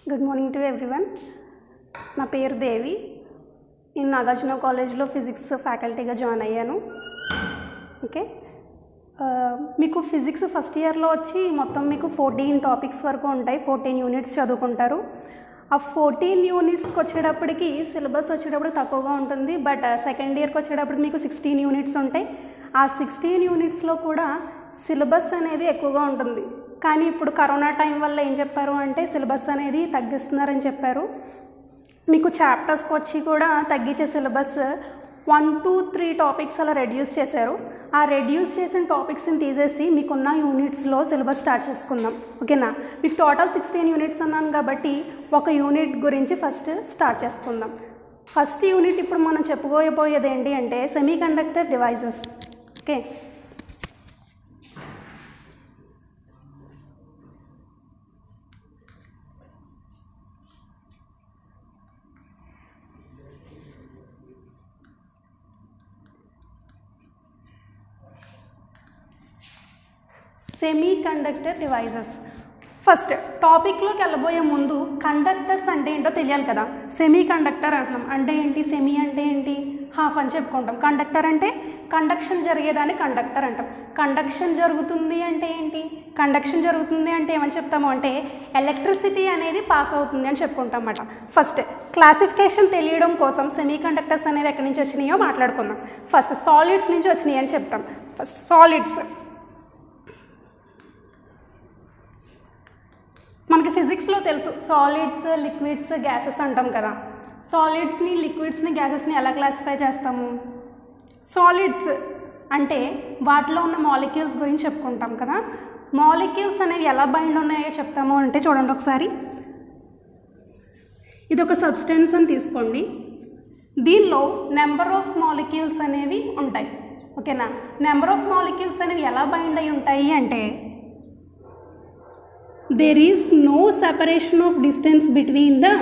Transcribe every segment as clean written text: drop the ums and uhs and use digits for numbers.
Good morning to everyone. నా పేరు దేవి. నేను నాగార్జున కాలేజ్లో ఫిజిక్స్ ఫ్యాకల్టీగా జాయిన్ అయ్యాను. ఓకే, మీకు ఫిజిక్స్ ఫస్ట్ ఇయర్లో వచ్చి మొత్తం మీకు 14 టాపిక్స్ వరకు ఉంటాయి. 14 యూనిట్స్ చదువుకుంటారు. ఆ 14 యూనిట్స్కి వచ్చేటప్పటికి సిలబస్ వచ్చేటప్పటికి తక్కువగా ఉంటుంది. బట్ సెకండ్ ఇయర్కి వచ్చేటప్పటికి మీకు 16 యూనిట్స్ ఉంటాయి. ఆ 16 యూనిట్స్లో కూడా సిలబస్ అనేది ఎక్కువగా ఉంటుంది. కానీ ఇప్పుడు కరోనా టైం వల్ల ఏం చెప్పారు అంటే సిలబస్ అనేది తగ్గిస్తున్నారని చెప్పారు. మీకు చాప్టర్స్కి వచ్చి కూడా తగ్గించే సిలబస్ 1, 2, 3 టాపిక్స్ అలా రెడ్యూస్ చేశారు. ఆ రెడ్యూస్ చేసిన టాపిక్స్ని తీసేసి మీకున్న యూనిట్స్లో సిలబస్ స్టార్ట్ చేసుకుందాం. ఓకేనా? మీకు టోటల్ 16 యూనిట్స్ అన్నాను కాబట్టి ఒక యూనిట్ గురించి ఫస్ట్ స్టార్ట్ చేసుకుందాం. ఫస్ట్ యూనిట్ ఇప్పుడు మనం చెప్పుకోబోయేది ఏంటి అంటే semi conductor devices. Okay, semi conductor devices. First టాపిక్లోకి వెళ్ళబోయే ముందు కండక్టర్స్ అంటే ఏంటో తెలియాలి కదా. సెమీ కండక్టర్ అంటున్నాం అంటే ఏంటి, సెమీ అంటే ఏంటి, హాఫ్ అని చెప్పుకుంటాం. కండక్టర్ అంటే కండక్షన్ జరిగేదాన్ని కండక్టర్ అంటాం. కండక్షన్ జరుగుతుంది అంటే ఏంటి, కండక్షన్ జరుగుతుంది అంటే ఏమని చెప్తాము అంటే ఎలక్ట్రిసిటీ అనేది పాస్ అవుతుంది అని చెప్పుకుంటాం అన్నమాట. ఫస్ట్ క్లాసిఫికేషన్ తెలియడం కోసం సెమీ కండక్టర్స్ అనేవి ఎక్కడి నుంచి వచ్చినాయో మాట్లాడుకుందాం. ఫస్ట్ సాలిడ్స్ నుంచి వచ్చినాయి అని చెప్తాం. First solids. మనకి ఫిజిక్స్లో తెలుసు సాలిడ్స్, లిక్విడ్స్, గ్యాసెస్ అంటాం కదా. సాలిడ్స్ని, లిక్విడ్స్ని, గ్యాసెస్ని ఎలా క్లాసిఫై చేస్తాము? సాలిడ్స్ అంటే వాటిలో ఉన్న మాలిక్యూల్స్ గురించి చెప్పుకుంటాం కదా. మాలిక్యూల్స్ అనేవి ఎలా బైండ్ ఉన్నాయో చెప్తాము అంటే చూడండి ఒకసారి. ఇది ఒక సబ్స్టెన్స్ అని తీసుకోండి. దీనిలో నెంబర్ ఆఫ్ మాలిక్యూల్స్ అనేవి ఉంటాయి. ఓకేనా? నెంబర్ ఆఫ్ మాలిక్యూల్స్ అనేవి ఎలా బైండ్ అయి ఉంటాయి అంటే there is no separation of distance between the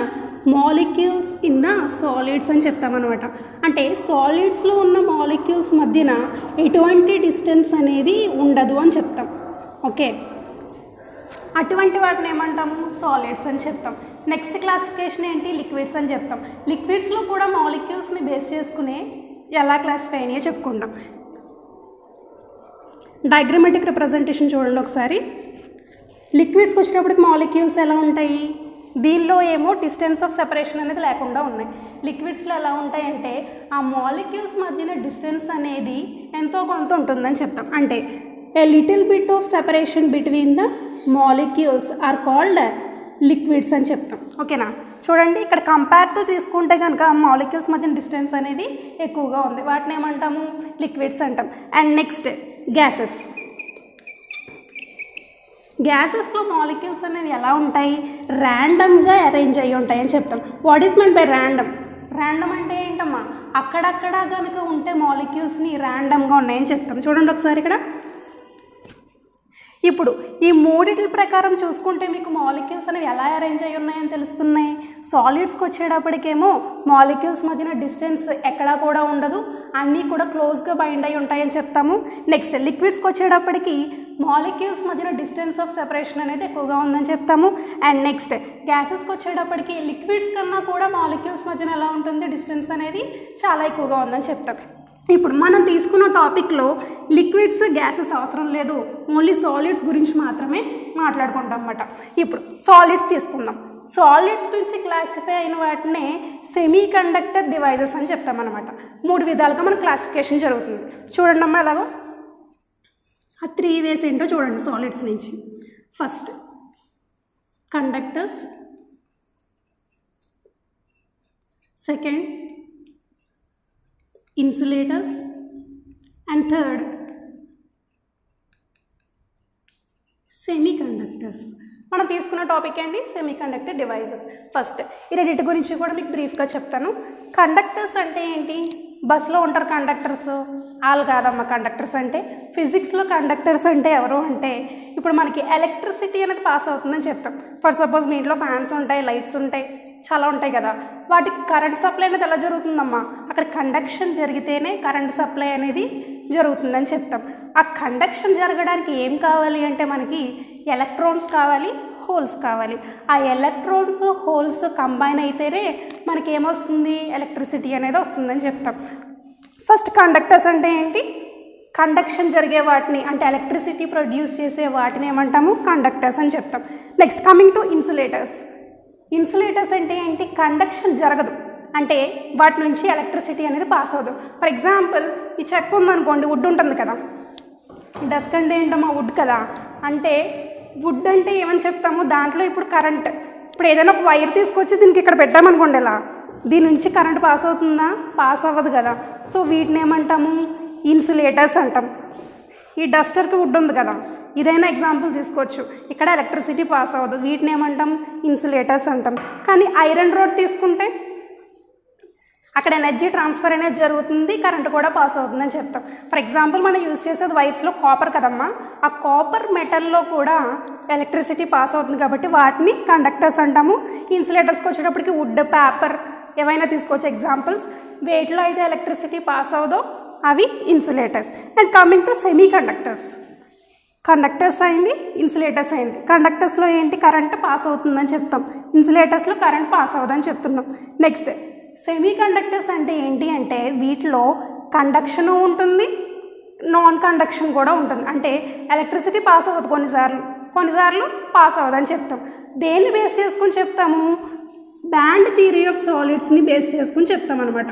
molecules in the solids అని చెప్తామన్నమాట. అంటే సాలిడ్స్లో ఉన్న మాలిక్యూల్స్ మధ్యన ఎటువంటి డిస్టెన్స్ అనేది ఉండదు అని చెప్తాం. ఓకే, అటువంటి వాటిని ఏమంటాము? సాలిడ్స్ అని చెప్తాం. నెక్స్ట్ క్లాసిఫికేషన్ ఏంటి? లిక్విడ్స్ అని చెప్తాం. లిక్విడ్స్లో కూడా మాలిక్యూల్స్ని బేస్ చేసుకునే ఎలా క్లాసిఫై అయినాయో చెప్పుకుంటాం. డయాగ్రమాటిక్ రిప్రజెంటేషన్ చూడండి ఒకసారి. లిక్విడ్స్కి వచ్చేటప్పటికి మాలిక్యూల్స్ ఎలా ఉంటాయి? దీనిలో ఏమో డిస్టెన్స్ ఆఫ్ సెపరేషన్ అనేది లేకుండా ఉన్నాయి. లిక్విడ్స్లో ఎలా ఉంటాయంటే ఆ మాలిక్యూల్స్ మధ్యన డిస్టెన్స్ అనేది ఎంతో కొంత ఉంటుందని చెప్తాం. అంటే a little bit of separation between the molecules are called liquids అని చెప్తాం. ఓకేనా? చూడండి, ఇక్కడ కంపేర్ టు తీసుకుంటే కనుక మాలిక్యూల్స్ మధ్యన డిస్టెన్స్ అనేది ఎక్కువగా ఉంది. వాటిని ఏమంటాము? లిక్విడ్స్ అంటాం. And next gases. గ్యాసెస్లో మాలిక్యూల్స్ అనేవి ఎలా ఉంటాయి? ర్యాండమ్గా అరేంజ్ అయ్యి ఉంటాయి అని చెప్తాం. What is mean by random? Random అంటే ఏంటమ్మా? అక్కడక్కడ కనుక ఉంటే మాలిక్యూల్స్ని ర్యాండమ్గా ఉన్నాయని చెప్తాం. చూడండి ఒకసారి ఇక్కడ. ఇప్పుడు ఈ మూడిటి ప్రకారం చూసుకుంటే మీకు మాలిక్యూల్స్ అనేవి ఎలా అరేంజ్ అయ్యి ఉన్నాయని తెలుస్తున్నాయి. సాలిడ్స్కి వచ్చేటప్పటికేమో మాలిక్యూల్స్ మధ్యన డిస్టెన్స్ ఎక్కడా కూడా ఉండదు, అన్నీ కూడా క్లోజ్గా బైండ్ అయి ఉంటాయని చెప్తాము. నెక్స్ట్ లిక్విడ్స్కి వచ్చేటప్పటికి మాలిక్యూల్స్ మధ్యన డిస్టెన్స్ ఆఫ్ సెపరేషన్ అనేది ఎక్కువగా ఉందని చెప్తాము. అండ్ నెక్స్ట్ గ్యాసెస్కి వచ్చేటప్పటికి లిక్విడ్స్ కన్నా కూడా మాలిక్యూల్స్ మధ్యన ఎలా ఉంటుంది? డిస్టెన్స్ అనేది చాలా ఎక్కువగా ఉందని చెప్తాం. ఇప్పుడు మనం తీసుకున్న టాపిక్లో లిక్విడ్స్, గ్యాసెస్ అవసరం లేదు, ఓన్లీ సాలిడ్స్ గురించి మాత్రమే మాట్లాడుకుంటాం అన్నమాట. ఇప్పుడు సాలిడ్స్ తీసుకుందాం. సాలిడ్స్ నుంచి క్లాసిఫై అయిన వాటినే సెమీ కండక్టర్ డివైజెస్ అని చెప్తామన్నమాట. 3 విధాలుగా మన క్లాసిఫికేషన్ జరుగుతుంది. చూడండి అమ్మ ఎలాగో. ఆ 3 వేస్ ఏంటో చూడండి సాలిడ్స్ నుంచి. First conductors, second insulators, and third semi conductors. మనం తీసుకున్న టాపిక్ ఏంటి? Semi conductor devices. ఫస్ట్ ఈ రెండింటి గురించి కూడా మీకు బ్రీఫ్గా చెప్తాను. కండక్టర్స్ అంటే ఏంటి? బస్సులో ఉంటారు కండక్టర్స్, వాళ్ళు కాదమ్మా కండక్టర్స్ అంటే. ఫిజిక్స్లో కండక్టర్స్ అంటే ఎవరు అంటే ఇప్పుడు మనకి ఎలక్ట్రిసిటీ అనేది పాస్ అవుతుందని చెప్తాం. ఫర్ సపోజ్ మీ ఇంట్లో ఫ్యాన్స్ ఉంటాయి, లైట్స్ ఉంటాయి, చాలా ఉంటాయి కదా. వాటికి కరెంట్ సప్లై అనేది ఎలా జరుగుతుందమ్మా? అక్కడ కండక్షన్ జరిగితేనే కరెంట్ సప్లై అనేది జరుగుతుందని చెప్తాం. ఆ కండక్షన్ జరగడానికి ఏం కావాలి అంటే మనకి ఎలక్ట్రాన్స్ కావాలి, హోల్స్ కావాలి. ఆ ఎలక్ట్రాన్స్ హోల్స్ కంబైన్ అయితేనే మనకేమొస్తుంది, ఎలక్ట్రిసిటీ అనేది వస్తుందని చెప్తాం. ఫస్ట్ కండక్టర్స్ అంటే ఏంటి, కండక్షన్ జరిగే వాటిని అంటే ఎలక్ట్రిసిటీ ప్రొడ్యూస్ చేసే వాటిని ఏమంటాము, కండక్టర్స్ అని చెప్తాం. Next coming to insulators. Insulators అంటే ఏంటి, కండక్షన్ జరగదు అంటే వాటి నుంచి ఎలక్ట్రిసిటీ అనేది పాస్ అవ్వదు. ఫర్ ఎగ్జాంపుల్ ఈ చెక్క ఉందనుకోండి, వుడ్ ఉంటుంది కదా, డస్క్ అంటే ఏంటమ్మా, వుడ్ కదా. అంటే వుడ్ అంటే ఏమని చెప్తాము, దాంట్లో ఇప్పుడు కరెంట్, ఇప్పుడు ఏదైనా ఒక వైర్ తీసుకొచ్చి దీనికి ఇక్కడ పెట్టామనుకోండి, ఇలా దీని నుంచి కరెంట్ పాస్ అవుతుందా, పాస్ అవ్వదు కదా. సో వీటిని ఏమంటాము, ఇన్సులేటర్స్ అంటాం. ఈ డస్టర్కి వుడ్ ఉంది కదా, ఇదైనా ఎగ్జాంపుల్ తీసుకోవచ్చు, ఇక్కడ ఎలక్ట్రిసిటీ పాస్ అవ్వదు, వీటిని ఏమంటాం, ఇన్సులేటర్స్ అంటాం. కానీ ఐరన్ రాడ్ తీసుకుంటే అక్కడ ఎనర్జీ ట్రాన్స్ఫర్ అనేది జరుగుతుంది, కరెంట్ కూడా పాస్ అవుతుందని చెప్తాం. ఫర్ ఎగ్జాంపుల్ మనం యూజ్ చేసేది వైర్స్లో కాపర్ కదమ్మా, ఆ కాపర్ మెటల్లో కూడా ఎలక్ట్రిసిటీ పాస్ అవుతుంది కాబట్టి వాటిని కండక్టర్స్ అంటాము. ఇన్సులేటర్స్కి వచ్చేటప్పటికి వుడ్, పేపర్ ఏవైనా తీసుకోవచ్చు ఎగ్జాంపుల్స్. వేటిలో అయితే ఎలక్ట్రిసిటీ పాస్ అవ్వదో అవి insulators. And coming to semi conductors. Conductors అయింది, ఇన్సులేటర్స్ అయింది. కండక్టర్స్లో ఏంటి, కరెంట్ పాస్ అవుతుందని చెప్తాం, ఇన్సులేటర్స్లో కరెంట్ పాస్ అవ్వదని చెప్తున్నాం. నెక్స్ట్ సెమీ కండక్టర్స్ అంటే ఏంటి అంటే వీటిలో కండక్షన్ ఉంటుంది, నాన్ కండక్షన్ కూడా ఉంటుంది. అంటే ఎలక్ట్రిసిటీ పాస్ అవ్వదు కొన్నిసార్లు పాస్ అవ్వదని చెప్తాం. దేన్ని బేస్ చేసుకుని చెప్తాము, బ్యాండ్ థియరీ ఆఫ్ సాలిడ్స్ని బేస్ చేసుకుని చెప్తాం అనమాట.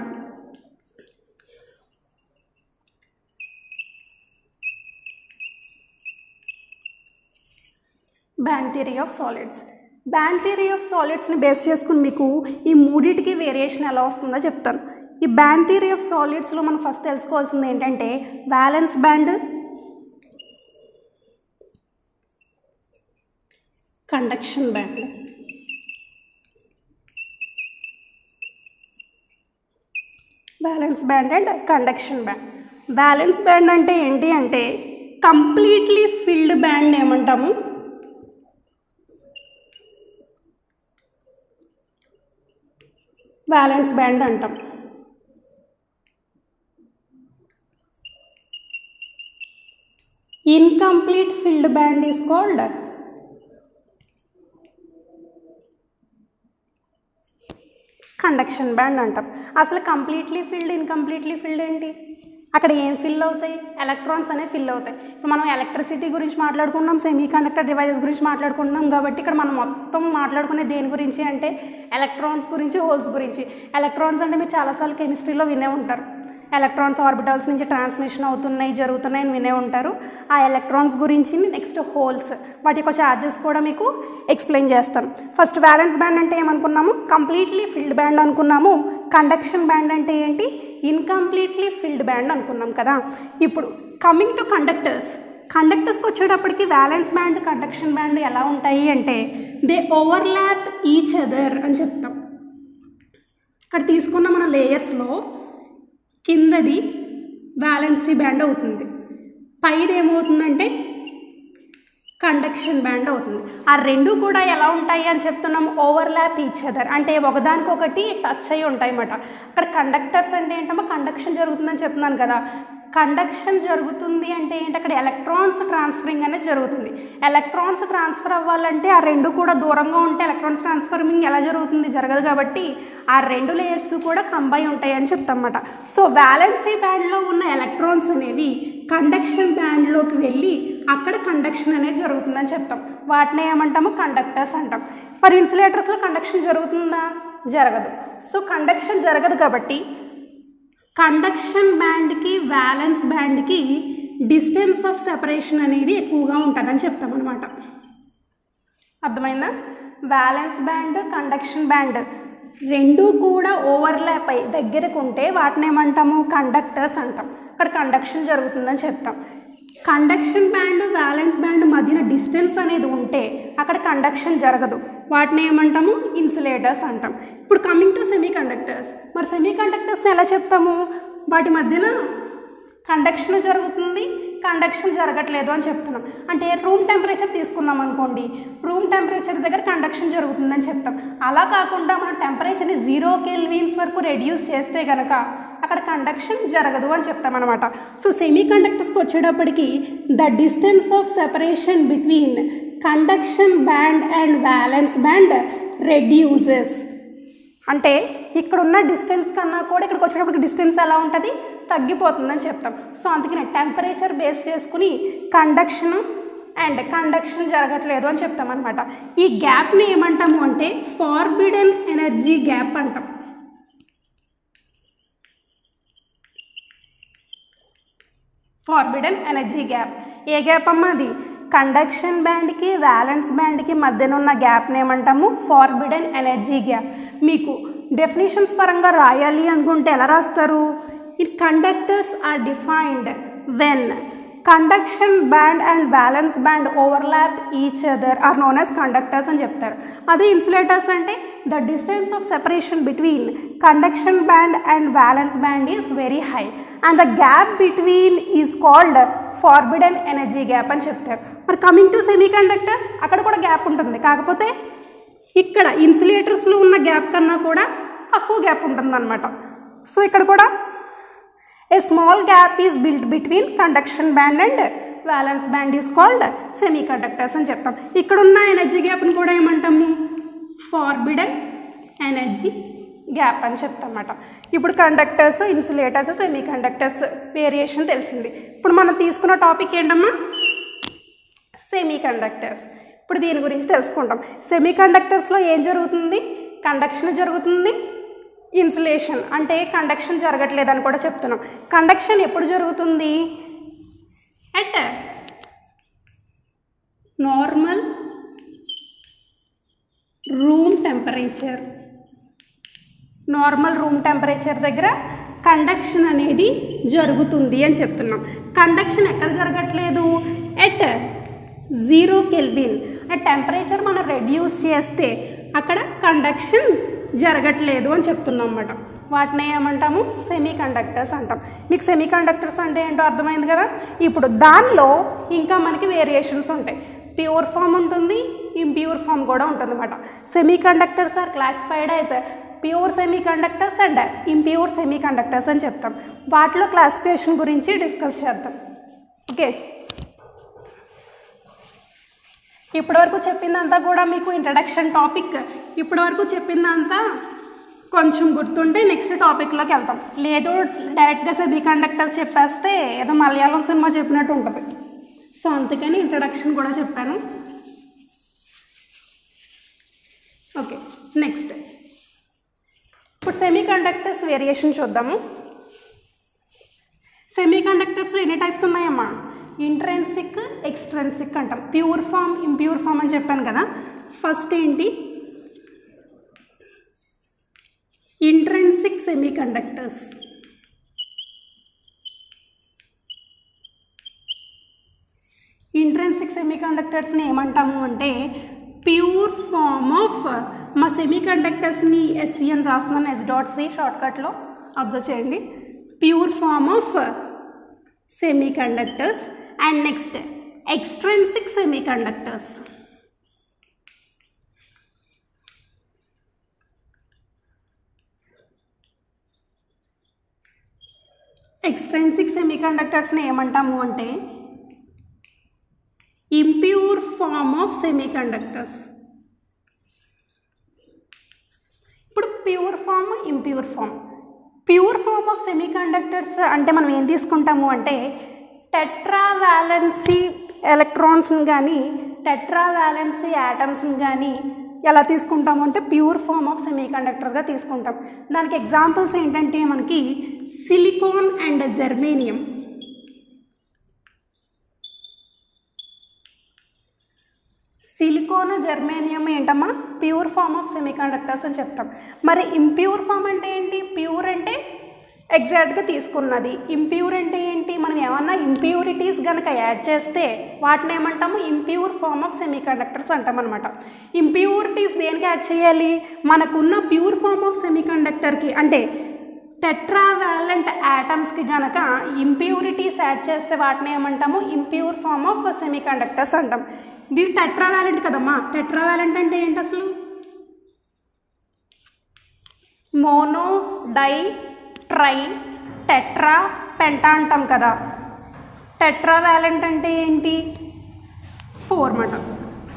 Band theory of solids. Band theory of సాలిడ్స్ని బేస్ చేసుకుని మీకు ఈ మూడింటికి వేరియేషన్ ఎలా వస్తుందో చెప్తాను. ఈ బ్యాండ్ థియరీ ఆఫ్ సాలిడ్స్లో మనం ఫస్ట్ తెలుసుకోవాల్సింది ఏంటంటే valence band, conduction band. Valence band and conduction band. Valence band అంటే ఏంటి అంటే కంప్లీట్లీ ఫిల్డ్ బ్యాండ్ ఏమంటాము, వ్యాలెన్స్ బ్యాండ్ అంటాం. Incomplete filled band is called conduction band అంటాం. అసలు కంప్లీట్లీ ఫిల్డ్, ఇన్కంప్లీట్లీ ఫిల్డ్ ఏంటి, అక్కడ ఏం ఫిల్ అవుతాయి, ఎలక్ట్రాన్స్ అనేవి ఫిల్ అవుతాయి. ఇప్పుడు మనం ఎలక్ట్రిసిటీ గురించి మాట్లాడుకున్నాం, సెమీ కండక్టర్ డివైజెస్ గురించి మాట్లాడుకుంటున్నాం కాబట్టి ఇక్కడ మనం మొత్తం మాట్లాడుకునే దేని గురించి అంటే ఎలక్ట్రాన్స్ గురించి, హోల్స్ గురించి. ఎలక్ట్రాన్స్ అంటే మీరు చాలాసార్లు కెమిస్ట్రీలో వినే ఉంటారు, ఎలక్ట్రాన్స్ ఆర్బిటల్స్ నుంచి ట్రాన్స్మిషన్ జరుగుతున్నాయి అని వినే ఉంటారు. ఆ ఎలక్ట్రాన్స్ గురించి. నెక్స్ట్ హోల్స్, వాటి యొక్క ఛార్జెస్ కూడా మీకు ఎక్స్ప్లెయిన్ చేస్తాను. ఫస్ట్ వ్యాలెన్స్ బ్యాండ్ అంటే ఏమనుకున్నాము, కంప్లీట్లీ ఫిల్డ్ బ్యాండ్ అనుకున్నాము. కండక్షన్ బ్యాండ్ అంటే ఏంటి, ఇన్కంప్లీట్లీ ఫిల్డ్ బ్యాండ్ అనుకున్నాం కదా. ఇప్పుడు కమింగ్ టు కండక్టర్స్కి వచ్చేటప్పటికి వ్యాలెన్స్ బ్యాండ్, కండక్షన్ బ్యాండ్ ఎలా ఉంటాయి అంటే దే ఓవర్లాప్ ఈచ్ అదర్ అని చెప్తాం. ఇక్కడ తీసుకున్న మన లేయర్స్లో కిందది వ్యాలెన్సీ బ్యాండ్ అవుతుంది, పైది ఏమవుతుందంటే కండక్షన్ బ్యాండ్ అవుతుంది. ఆ రెండు కూడా ఎలా ఉంటాయి అని చెప్తున్నాము, ఓవర్లాప్ ఈచ్ అదర్ అంటే ఒకదానికొకటి టచ్ అయ్యి ఉంటాయి అన్నమాట. అక్కడ కండక్టర్స్ అంటే ఏంటమ్మా, కండక్షన్ జరుగుతుందని చెప్తున్నాను కదా. కండక్షన్ జరుగుతుంది అంటే ఏంటి, అక్కడ ఎలక్ట్రాన్స్ ట్రాన్స్ఫరింగ్ అనేది జరుగుతుంది. ఎలక్ట్రాన్స్ ట్రాన్స్ఫర్ అవ్వాలంటే ఆ రెండు కూడా దూరంగా ఉంటే ఎలక్ట్రాన్స్ ట్రాన్స్ఫరింగ్ ఎలా జరుగుతుంది, జరగదు. కాబట్టి ఆ రెండు లేయర్స్ కూడా కంబైన్ ఉంటాయి అని చెప్తామన్నమాట. సో వ్యాలెన్సీ బ్యాండ్లో ఉన్న ఎలక్ట్రాన్స్ అనేవి కండక్షన్ బ్యాండ్లోకి వెళ్ళి అక్కడ కండక్షన్ అనేది జరుగుతుందని చెప్తాం. వాటిని ఏమంటాము, కండక్టర్స్ అంటాం. మరి ఇన్సులేటర్స్లో కండక్షన్ జరుగుతుందా, జరగదు. సో కండక్షన్ జరగదు కాబట్టి కండక్షన్ బ్యాండ్కి వ్యాలెన్స్ బ్యాండ్కి డిస్టెన్స్ ఆఫ్ సెపరేషన్ అనేది ఎక్కువగా ఉంటుందని చెప్తాం అనమాట. అర్థమైందా? వ్యాలెన్స్ బ్యాండ్, కండక్షన్ బ్యాండ్ రెండు కూడా ఓవర్లాప్ అయ్యి దగ్గరకు ఉంటే వాటిని ఏమంటాము, కండక్టర్స్ అంటాం. అక్కడ కండక్షన్ జరుగుతుందని చెప్తాం. కండక్షన్ బ్యాండ్, వ్యాలెన్స్ బ్యాండ్ మధ్యన డిస్టెన్స్ అనేది ఉంటే అక్కడ కండక్షన్ జరగదు. వాటిని ఏమంటాము, ఇన్సులేటర్స్ అంటాం. ఇప్పుడు కమింగ్ టు సెమీ కండక్టర్స్. మరి సెమీ కండక్టర్స్ని ఎలా చెప్తాము, వాటి మధ్యన కండక్షన్ జరుగుతుంది, కండక్షన్ జరగట్లేదు అని చెప్తున్నాం. అంటే రూమ్ టెంపరేచర్ తీసుకున్నాం అనుకోండి, రూమ్ టెంపరేచర్ దగ్గర కండక్షన్ జరుగుతుందని చెప్తాం. అలా కాకుండా మనం టెంపరేచర్ని 0 కెల్విన్స్ వరకు రెడ్యూస్ చేస్తే కనుక అక్కడ కండక్షన్ జరగదు అని చెప్తామన్నమాట. సో సెమీ కండక్టర్స్కి వచ్చేటప్పటికి the distance of separation between conduction band and valence band reduces. అంటే ఇక్కడున్న డిస్టెన్స్ కన్నా కూడా ఇక్కడికి వచ్చేటప్పుడు డిస్టెన్స్ ఎలా ఉంటుంది, తగ్గిపోతుందని చెప్తాం. సో అందుకనే టెంపరేచర్ బేస్ చేసుకుని కండక్షన్ జరగట్లేదు అని చెప్తాం అనమాట. ఈ గ్యాప్ని ఏమంటాము అంటే ఫార్బిడెన్ ఎనర్జీ గ్యాప్ అంటాం. Forbidden energy gap. ఏ గ్యాప్ అమ్మా అది? కండక్షన్ బ్యాండ్కి వ్యాలెన్స్ బ్యాండ్కి మధ్యన ఉన్న గ్యాప్ని ఏమంటాము? Forbidden energy gap. మీకు డెఫినేషన్స్ పరంగా రాయాలి అనుకుంటే ఎలా రాస్తారు? It conductors are defined when conduction band and valence band overlap each other are known as conductors అని చెప్తారు. అదే ఇన్సులేటర్స్ అంటే the distance of separation between conduction band and valence band is very high and the gap between is called forbidden energy gap అని చెప్తారు. మరి coming to semi conductors, అక్కడ కూడా gap ఉంటుంది, కాకపోతే ఇక్కడ ఇన్సులేటర్స్లో ఉన్న గ్యాప్ కన్నా కూడా తక్కువ గ్యాప్ ఉంటుంది అనమాట. సో ఇక్కడ కూడా a small gap is built between conduction band and valence band is called semiconductors అని చెప్తాం. ఇక్కడ ఉన్న ఎనర్జీ గ్యాప్ని కూడా ఏమంటాము? ఫార్బిడెన్ ఎనర్జీ గ్యాప్ అని చెప్తాం అన్నమాట. ఇప్పుడు conductors, insulators, semi conductors variation తెలిసింది. ఇప్పుడు మనం తీసుకున్న టాపిక్ ఏంటమ్మా? Semi conductors. ఇప్పుడు దీని గురించి తెలుసుకుంటాం. సెమీ కండక్టర్స్లో ఏం జరుగుతుంది? కండక్షన్ జరుగుతుంది, ఇన్సులేషన్ అంటే కండక్షన్ జరగట్లేదని కూడా చెప్తున్నాం. కండక్షన్ ఎప్పుడు జరుగుతుంది? At normal room temperature. Normal room temperature దగ్గర కండక్షన్ అనేది జరుగుతుంది అని చెప్తున్నాం. కండక్షన్ ఎక్కడ జరగట్లేదు? At 0 kelvin. ఆ టెంపరేచర్ మనం రెడ్యూస్ చేస్తే అక్కడ కండక్షన్ జరగట్లేదు అని చెప్తున్నాం అన్నమాట. వాటిని ఏమంటాము? సెమీ కండక్టర్స్ అంటాం. మీకు సెమీ కండక్టర్స్ అంటే ఏంటో అర్థమైంది కదా. ఇప్పుడు దానిలో ఇంకా మనకి వేరియేషన్స్ ఉంటాయి. ప్యూర్ ఫామ్ ఉంటుంది, ఇంప్యూర్ ఫామ్ కూడా ఉంటుంది అన్నమాట. Semiconductors are classified as pure semiconductors and impure semiconductors అని చెప్తాం. వాటిలో క్లాసిఫికేషన్ గురించి డిస్కస్ చేద్దాం. ఓకే, ఇప్పటివరకు చెప్పిందంతా కూడా మీకు ఇంట్రడక్షన్ టాపిక్. ఇప్పటివరకు చెప్పిందంతా కొంచెం గుర్తుంటే నెక్స్ట్ టాపిక్లోకి వెళ్తాం. లేదు డైరెక్ట్గా సెమీ కండక్టర్స్ చెప్పేస్తే ఏదో మలయాళం సినిమా చెప్పినట్టు ఉంటుంది. సో అందుకని ఇంట్రడక్షన్ కూడా చెప్పాను. ఓకే, నెక్స్ట్ ఇప్పుడు సెమీ కండక్టర్స్ వేరియేషన్ చూద్దాము. సెమీ కండక్టర్స్లో ఎన్ని టైప్స్ ఉన్నాయమ్మా? ఇంట్రెన్సిక్, ఎక్స్ట్రెన్సిక్ అంటాం. ప్యూర్ ఫామ్, ఇంప్యూర్ ఫామ్ అని చెప్పాను కదా. ఫస్ట్ ఏంటి? Intrinsic semiconductors. ఇంట్రెన్సిక్ సెమీ కండక్టర్స్ని ఏమంటాము అంటే ప్యూర్ ఫామ్ ఆఫ్, మా సెమీ కండక్టర్స్ని ఎస్సీ అని రాస్తున్నాను, S.C షార్ట్కట్లో అబ్జర్వ్ చేయండి. Pure form of semiconductors. And next extrinsic semiconductors. Extrinsic సెమీ కండక్టర్స్ని ఏమంటాము అంటే impure form of semiconductors. ఇప్పుడు pure form, impure form. Pure form of semiconductors అంటే మనం ఏం తీసుకుంటాము అంటే టెట్రా వ్యాలెన్సీ ఎలక్ట్రాన్స్ని కానీ టెట్రా వ్యాలెన్సీ యాటమ్స్ని కానీ ఎలా తీసుకుంటాము అంటే ప్యూర్ ఫామ్ ఆఫ్ సెమీ కండక్టర్గా తీసుకుంటాం. దానికి ఎగ్జాంపుల్స్ ఏంటంటే మనకి silicon and germanium. Silicon, germanium ఏంటమ్మా? Pure form of semiconductors అని చెప్తాం. మరి ఇంప్యూర్ ఫామ్ అంటే ఏంటి? ప్యూర్ అంటే ఎగ్జాక్ట్గా తీసుకున్నది. ఇంప్యూర్ అంటే ఏంటి? మనం ఏమన్నా ఇంప్యూరిటీస్ కనుక యాడ్ చేస్తే వాటిని ఏమంటాము? Impure form of semiconductors అంటాం అనమాట. ఇంప్యూరిటీస్ దేనికి యాడ్ చేయాలి? మనకున్న ప్యూర్ ఫామ్ ఆఫ్ సెమీ కండక్టర్కి అంటే టెట్రా వ్యాలెంట్ యాటమ్స్కి కనుక ఇంప్యూరిటీస్ యాడ్ చేస్తే వాటిని ఏమంటాము? Impure form of semiconductors అంటాం. ఇది టెట్రా వ్యాలెంట్ కదమ్మా. టెట్రా వ్యాలెంట్ అంటే ఏంటి అసలు? Mono, di, tri, tetra, penta అంటాం కదా. టెట్రా వ్యాలెంట్ అంటే ఏంటి? 4 మాట.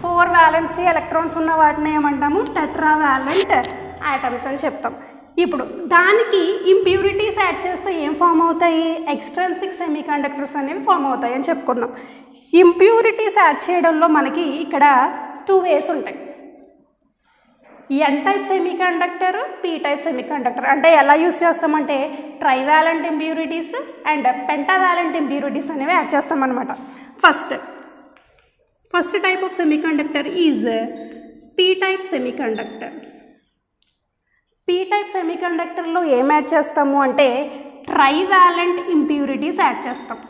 4 వ్యాలెన్సీ ఎలక్ట్రాన్స్ ఉన్న వాటిని ఏమంటాము టెట్రావాలెంట్ ఆటమ్స్ అని చెప్తాం. ఇప్పుడు దానికి ఇంప్యూరిటీస్ యాడ్ చేస్తే ఏం ఫామ్ అవుతాయి, ఎక్స్ట్రిన్సిక్ సెమీకండక్టర్స్ అనేవి ఫామ్ అవుతాయి అని చెప్పుకున్నాం. ఇంప్యూరిటీస్ యాడ్ చేయడంలో మనకి ఇక్కడ 2 వేస్ ఉంటాయి, N type semiconductor, P type semiconductor. అంటే ఎలా యూస్ చేస్తామంటే trivalent impurities and pentavalent impurities అనేవి యాడ్ చేస్తామన్నమాట. First type of semiconductor is P type semiconductor. P type సెమీకండక్టర్లో ఏం యాడ్ చేస్తాము అంటే ట్రైవాలెంట్ ఇంప్యూరిటీస్ యాడ్ చేస్తాం.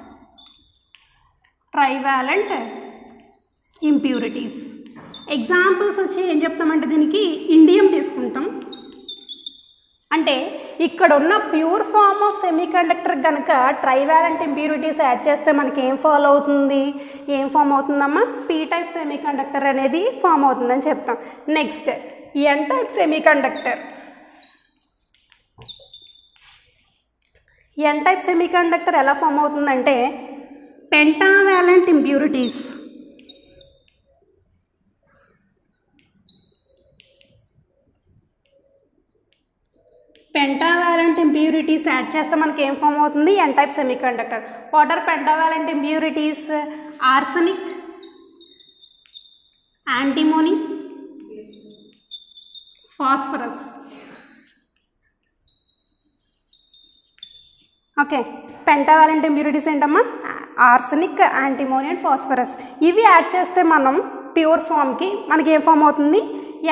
ట్రైవాలెంట్ ఇంప్యూరిటీస్ ఎగ్జాంపుల్స్ వచ్చి ఏం చెప్తామంటే దీనికి ఇండియం తీసుకుంటాం. అంటే ఇక్కడ ఉన్న ప్యూర్ ఫామ్ ఆఫ్ సెమీకండక్టర్ కనుక ట్రైవాలెంట్ ఇంప్యూరిటీస్ యాడ్ చేస్తే మనకి ఏం ఫాలో అవుతుంది, ఏం ఫామ్ అవుతుందమ్మా, పీ టైప్ సెమీకండక్టర్ అనేది ఫామ్ అవుతుందని చెప్తాం. Next N type semiconductor. N type semiconductor ఎలా ఫామ్ అవుతుందంటే pentavalent impurities. Pentavalent impurities add చేస్తే మనకి ఏం ఫామ్ అవుతుంది, N type semiconductor. What are pentavalent impurities? Arsenic, antimony, phosphorus. Okay, pentavalent impurities ఏంటమ్మా, ఆర్సెనిక్, యాంటిమోనీ అండ్ ఫాస్ఫరస్. ఇవి add చేస్తే మనం ప్యూర్ ఫామ్కి మనకి ఏం ఫామ్ అవుతుంది,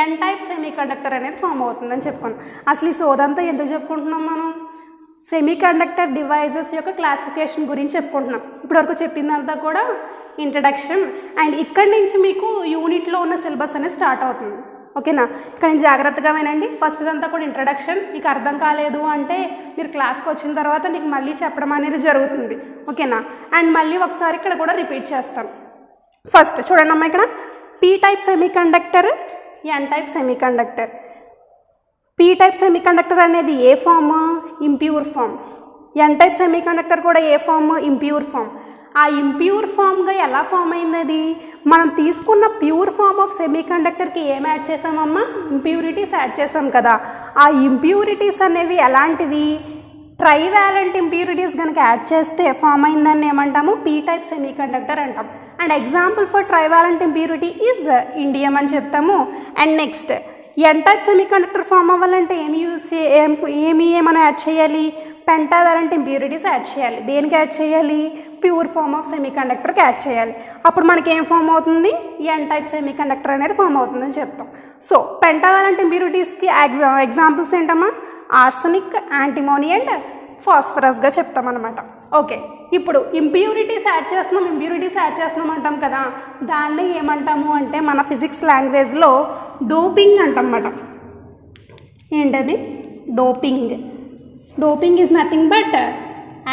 ఎన్ టైప్ సెమీకండక్టర్ అనేది ఫామ్ అవుతుందని చెప్పుకున్నాం. అసలు ఈ సోదంతా ఎందుకు చెప్పుకుంటున్నాం మనం, సెమీకండక్టర్ డివైజెస్ యొక్క క్లాసిఫికేషన్ గురించి చెప్పుకుంటున్నాం. ఇప్పటివరకు చెప్పిందంతా కూడా ఇంట్రడక్షన్. అండ్ ఇక్కడి నుంచి మీకు యూనిట్లో ఉన్న సిలబస్ అనేది స్టార్ట్ అవుతుంది. ఓకేనా, ఇక్కడ నుంచి జాగ్రత్తగా వినండి. ఫస్ట్ అంతా కూడా ఇంట్రడక్షన్. మీకు అర్థం కాలేదు అంటే మీరు క్లాస్కి వచ్చిన తర్వాత మీకు మళ్ళీ చెప్పడం అనేది జరుగుతుంది. ఓకేనా, అండ్ మళ్ళీ ఒకసారి ఇక్కడ కూడా రిపీట్ చేస్తాం. ఫస్ట్ చూడండి అమ్మా, ఇక్కడ P type semiconductor, N type semiconductor. P type semiconductor అనేది ఏ form, impure form. N type semiconductor కూడా ఏ ఫామ్, ఇంప్యూర్ ఫామ్. ఆ ఇంప్యూర్ ఫామ్గా ఎలా ఫామ్ అయింది, అది మనం తీసుకున్న ప్యూర్ ఫామ్ ఆఫ్ సెమీకండక్టర్కి ఏం యాడ్ చేసామమ్మా, ఇంప్యూరిటీస్ యాడ్ చేసాం కదా. ఆ ఇంప్యూరిటీస్ అనేవి ఎలాంటివి, ట్రైవాలెంట్ ఇంప్యూరిటీస్ కనుక యాడ్ చేస్తే ఫామ్ అయిందని ఏమంటాము, పీ టైప్ సెమీకండక్టర్ అంటాం. And example for trivalent impurity is indium అని చెప్తాము. And next N type semiconductor form అవ్వాలంటే ఏమైనా యాడ్ చేయాలి, పెంటావాలెంట్ ఇంప్యూరిటీస్ యాడ్ చేయాలి. దేనికి యాడ్ చేయాలి, ప్యూర్ ఫామ్ ఆఫ్ సెమీకండక్టర్కి యాడ్ చేయాలి. అప్పుడు మనకి ఏం ఫామ్ అవుతుంది, ఎన్ టైప్ సెమీకండక్టర్ అనేది ఫామ్ అవుతుందని చెప్తాం. సో పెంటావాలెంట్ ఇంప్యూరిటీస్కి ఎగ్జాంపుల్స్ ఏంటమ్మా, ఆర్సెనిక్, యాంటిమోనీ అండ్ ఫాస్ఫరస్గా చెప్తామన్నమాట. ఓకే, ఇప్పుడు ఇంప్యూరిటీస్ యాడ్ చేస్తున్నాం అంటాం కదా, దాన్ని ఏమంటాము అంటే మన ఫిజిక్స్ లాంగ్వేజ్లో డోపింగ్ అంటాం అన్నమాట. ఏంటది, doping. Doping is nothing but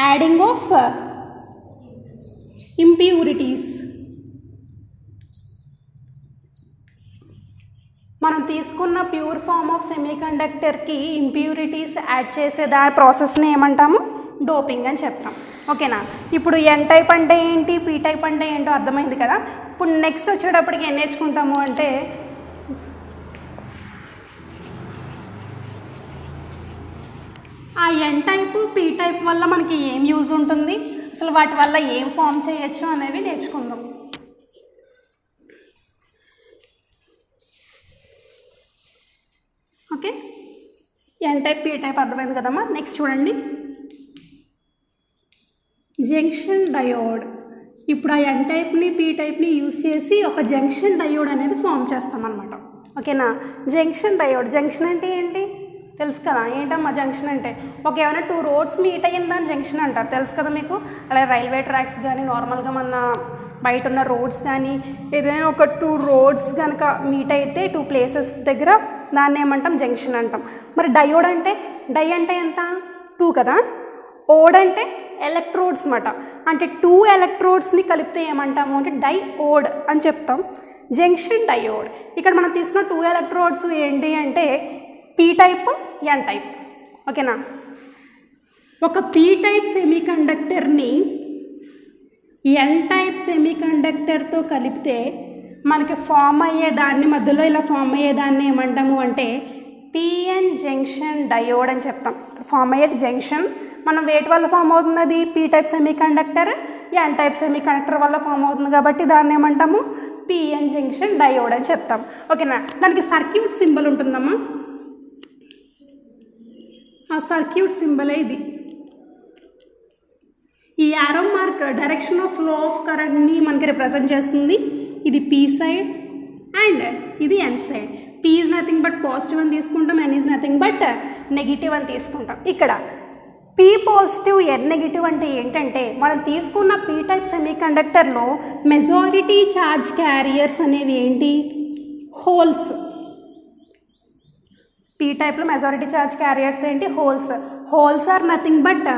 adding of impurities. మనం తీసుకున్న ప్యూర్ ఫామ్ ఆఫ్ సెమీకండక్టర్కి ఇంప్యూరిటీస్ యాడ్ చేసే దాని ప్రాసెస్ని ఏమంటాము, డోపింగ్ అని చెప్తాం. ఓకేనా, ఇప్పుడు ఎన్ టైప్ అంటే ఏంటి, పీ టైప్ అంటే ఏంటో అర్థమైంది కదా. ఇప్పుడు నెక్స్ట్ వచ్చేటప్పటికి ఏం నేర్చుకుంటాము అంటే ఆ ఎన్ టైప్, పీ టైప్ వల్ల మనకి ఏం యూజ్ ఉంటుంది, అసలు వాటి వల్ల ఏం ఫామ్ చేయొచ్చు అనేవి నేర్చుకుందాం. Okay, N type, P type అర్థమైంది కదమ్మా. నెక్స్ట్ చూడండి, జంక్షన్ డయోడ్. ఇప్పుడు ఆ ఎన్ టైప్ని, పీ టైప్ని యూజ్ చేసి ఒక జంక్షన్ డయోడ్ అనేది ఫామ్ చేస్తామన్నమాట. ఓకేనా, జంక్షన్ డయోడ్. జంక్షన్ అంటే ఏంటి తెలుసు కదా, ఏంటమ్మా జంక్షన్ అంటే, ఒక ఏమైనా 2 రోడ్స్ మీట్ అయిన దాన్ని జంక్షన్ అంటారు, తెలుసు కదా మీకు. అలాగే రైల్వే ట్రాక్స్ కానీ, నార్మల్గా మన బయట ఉన్న రోడ్స్ కానీ, ఏదైనా ఒక 2 రోడ్స్ కనుక మీట్ అయితే 2 ప్లేసెస్ దగ్గర, దాన్ని ఏమంటాం, జంక్షన్ అంటాం. మరి డయోడ్ అంటే, డై అంటే ఎంత, 2 కదా. ఓడ్ అంటే ఎలక్ట్రోడ్స్ అన్నమాట, అంటే 2 ఎలక్ట్రోడ్స్ని కలిపితే ఏమంటాము అంటే డై ఓడ్ అని చెప్తాం. Junction diode. ఇక్కడ మనం తీసుకున్న 2 ఎలక్ట్రోడ్స్ ఏంటి అంటే పీ టైప్, ఎన్ టైప్. ఓకేనా, ఒక పీ టైప్ సెమీకండక్టర్ని ఎన్ టైప్ సెమీకండక్టర్తో కలిపితే మనకి ఫామ్ అయ్యేదాన్ని మధ్యలో ఇలా ఫామ్ అయ్యేదాన్ని ఏమంటాము అంటే పిఎన్ జంక్షన్ డయోడ్ అని చెప్తాం. ఫామ్ అయ్యేది జంక్షన్, మనం వేటి వల్ల ఫామ్ అవుతుంది, అది P type semiconductor N type semiconductor వల్ల ఫామ్ అవుతుంది కాబట్టి దాన్ని ఏమంటాము పిఎన్ జంక్షన్ డయోడ్ అని చెప్తాం. ఓకేనా. దానికి సర్క్యూట్ సింబల్ ఉంటుందమ్మా, ఆ సర్క్యూట్ సింబలే ఇది. ఈ arrow mark direction of flow of కరెంట్ని మనకి రిప్రజెంట్ చేస్తుంది. ఇది పీ సైడ్ అండ్ ఇది N side. P is nothing but positive అని తీసుకుంటాం, N is nothing but negative అని తీసుకుంటాం. ఇక్కడ పీ పాజిటివ్ ఎన్ నెగిటివ్ అంటే ఏంటంటే మనం తీసుకున్న పీ టైప్ సెమీ కండక్టర్లో మెజారిటీ ఛార్జ్ క్యారియర్స్ అనేవి ఏంటి, హోల్స్. పీ టైప్లో మెజారిటీ ఛార్జ్ క్యారియర్స్ ఏంటి, holes. Holes are nothing but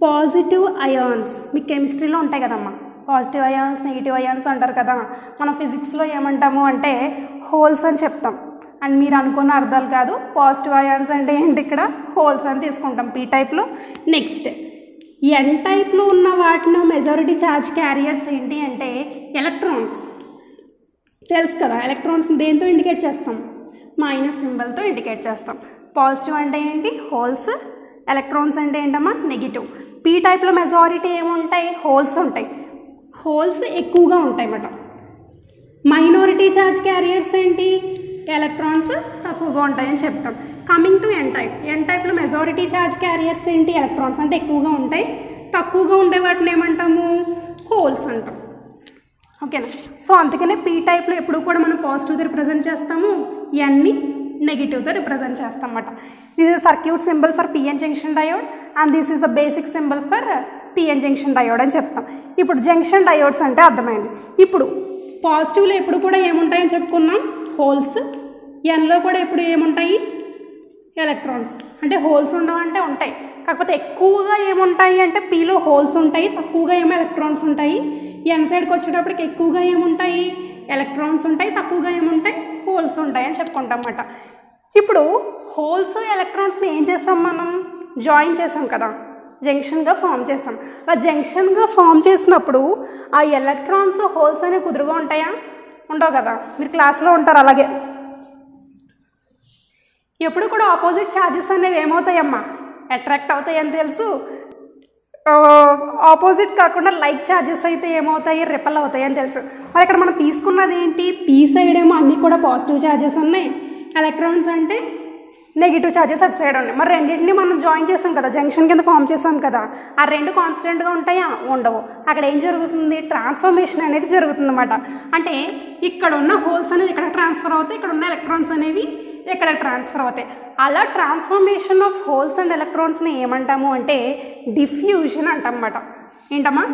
positive ions. మీకు కెమిస్ట్రీలో ఉంటాయి కదమ్మా, పాజిటివ్ అయాన్స్ నెగిటివ్ అయాన్స్ అంటారు కదా, మనం ఫిజిక్స్లో ఏమంటాము అంటే హోల్స్ అని చెప్తాం. అండ్ మీరు అనుకున్న అర్థాలు కాదు, పాజిటివ్ అయాన్స్ అంటే ఏంటి, ఇక్కడ హోల్స్ అని తీసుకుంటాం పీ టైప్లో. నెక్స్ట్ ఎన్ టైప్లో ఉన్న వాటిలో మెజారిటీ ఛార్జ్ క్యారియర్స్ ఏంటి అంటే ఎలక్ట్రాన్స్. తెలుసు కదా, ఎలక్ట్రాన్స్ దేంతో ఇండికేట్ చేస్తాం, మైనస్ సింబల్తో ఇండికేట్ చేస్తాం. పాజిటివ్ అంటే ఏంటి, హోల్స్. ఎలక్ట్రాన్స్ అంటే ఏంటమ్మా, నెగిటివ్. పీ టైప్లో మెజారిటీ ఏముంటాయి, హోల్స్ ఉంటాయి. హోల్స్ ఎక్కువగా ఉంటాయి అన్నమాట. మైనారిటీ ఛార్జ్ క్యారియర్స్ ఏంటి, ఎలక్ట్రాన్స్ తక్కువగా ఉంటాయని చెప్తాం. Coming to N type. N టైప్లో మెజారిటీ ఛార్జ్ క్యారియర్స్ ఏంటి, ఎలక్ట్రాన్స్ అంటే ఎక్కువగా ఉంటాయి. తక్కువగా ఉండే వాటిని ఏమంటాము, హోల్స్ అంటాం. ఓకేనా. సో అందుకనే పీ టైప్లో ఎప్పుడు కూడా మనం పాజిటివ్తో రిప్రజెంట్ చేస్తాము, ఎన్ని నెగిటివ్తో రిప్రజెంట్ చేస్తాం అన్నమాట. This is circuit symbol for PN junction diode and this is the basic symbol for PN junction diode అని చెప్తాం. ఇప్పుడు జంక్షన్ డయోడ్స్ అంటే అర్థమైంది. ఇప్పుడు పాజిటివ్లో ఎప్పుడు కూడా ఏముంటాయని చెప్పుకున్నాం, హోల్స్. ఎన్లో కూడా ఎప్పుడు ఏముంటాయి, ఎలక్ట్రాన్స్. అంటే హోల్స్ ఉండవంటే ఉంటాయి, కాకపోతే ఎక్కువగా ఏముంటాయి అంటే పీలో హోల్స్ ఉంటాయి, తక్కువగా ఏమో ఎలక్ట్రాన్స్ ఉంటాయి. ఎన్ సైడ్కి వచ్చేటప్పటికి ఎక్కువగా ఏముంటాయి, ఎలక్ట్రాన్స్ ఉంటాయి, తక్కువగా ఏముంటాయి, హోల్స్ ఉంటాయి అని చెప్పుకుంటాం అన్నమాట. ఇప్పుడు హోల్స్ ఎలక్ట్రాన్స్ని ఏం చేస్తాం, మనం జాయిన్ చేసాం కదా, జంక్షన్గా ఫామ్ చేసాం. అలా జంక్షన్గా ఫామ్ చేసినప్పుడు ఆ ఎలక్ట్రాన్స్ హోల్స్ అనేవి కుదురుగా ఉంటాయా, ఉండవు కదా. మీరు క్లాస్లో ఉంటారు అలాగే. ఎప్పుడు కూడా ఆపోజిట్ ఛార్జెస్ అనేవి ఏమవుతాయమ్మా, అట్రాక్ట్ అవుతాయి అని తెలుసు. ఆపోజిట్ కాకుండా లైక్ ఛార్జెస్ అయితే ఏమవుతాయి, రిపల్ అవుతాయి అని తెలుసు. మరి ఇక్కడ మనం తీసుకున్నది ఏంటి, పీ సైడ్ ఏమో అన్నీ కూడా పాజిటివ్ ఛార్జెస్ ఉన్నాయి, ఎలక్ట్రాన్స్ అంటే నెగిటివ్ ఛార్జెస్ అటు సైడ్ ఉన్నాయి. మరి రెండింటిని మనం జాయిన్ చేసాం కదా, జంక్షన్ కింద ఫామ్ చేసాం కదా, ఆ రెండు కాన్స్టెంట్గా ఉంటాయా, ఉండవు. అక్కడ ఏం జరుగుతుంది, ట్రాన్స్ఫర్మేషన్ అనేది జరుగుతుంది అన్నమాట. అంటే ఇక్కడ ఉన్న హోల్స్ అనేవి ఇక్కడ ట్రాన్స్ఫర్ అవుతాయి, ఇక్కడ ఉన్న ఎలక్ట్రాన్స్ అనేవి ఇక్కడ ట్రాన్స్ఫర్ అవుతాయి. అలా ట్రాన్స్ఫర్మేషన్ ఆఫ్ హోల్స్ అండ్ ఎలక్ట్రాన్స్ని ఏమంటాము అంటే డిఫ్యూజన్ అంటాం అన్నమాట. ఏంటమ్మా,